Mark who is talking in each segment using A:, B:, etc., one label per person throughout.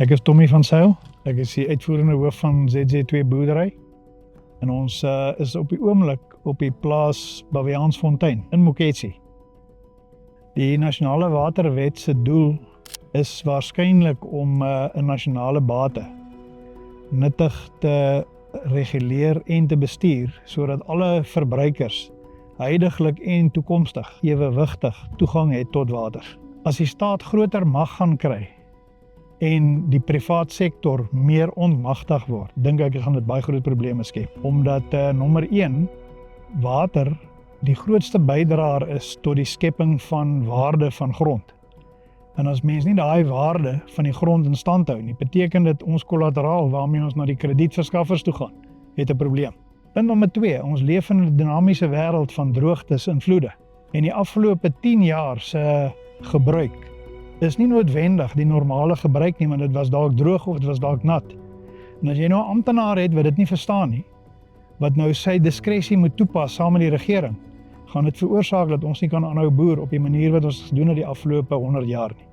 A: Ek is Tommy van Sail, ek is die uitvoerende hoof van ZZ2 Boerdery en ons is op die oomblik op die plaas Baviaansfontein in Moketsi. Die nasionale waterwet se doel is waarskynlik om 'n nasionale bate nuttig te reguleer en te bestuur sodat alle verbruikers huidiglik en toekomstig ewewigtig toegang het tot water. As die staat groter mag gaan kry en die privaat sektor meer ontmagtig word, dink ek gaan dit baie groot probleme skep. Omdat nommer 1, water die grootste bydraer is tot die skepping van waarde van grond. En as mens nie daai waarde van die grond in stand hou nie, beteken dit ons kollateraal waarmee ons na die kredietverskaffers toe gaan, het 'n probleem. Punt nommer 2, ons leef in 'n dinamiese wêreld van droogtes en vloede. En die afgelope 10 jaar se gebruik is nie noodwendig die normale gebruik nie, want dit was dalk droog of dit was dalk nat. En as jy nou 'n amptenaar het wat dit nie verstaan nie, wat nou sy diskresie moet toepas saam met die regering, gaan dit veroorsaak dat ons nie kan aanhou boer op die manier wat ons gedoen het die afgelope 100 jaar nie.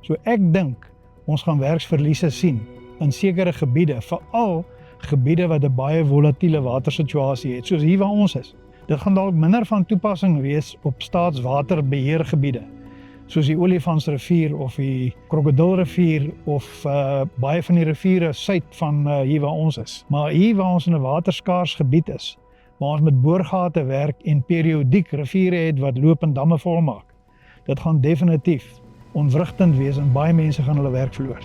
A: So ek dink ons gaan werksverliese sien in sekere gebiede, veral gebiede wat 'n baie volatiele watersituasie het, soos hier waar ons is. Dit gaan dalk minder van toepassing wees op staatswaterbeheergebiede, soos die Olifantsrivier of die Krokodilrivier of baie van die riviere suid van hier waar ons is. Maar hier waar ons in 'n waterskaars gebied is, waar ons met boorgate werk en periodiek riviere het wat loop en damme volmaak, dit gaan definitief ontwrigtend wees en baie mense gaan hulle werk verloor.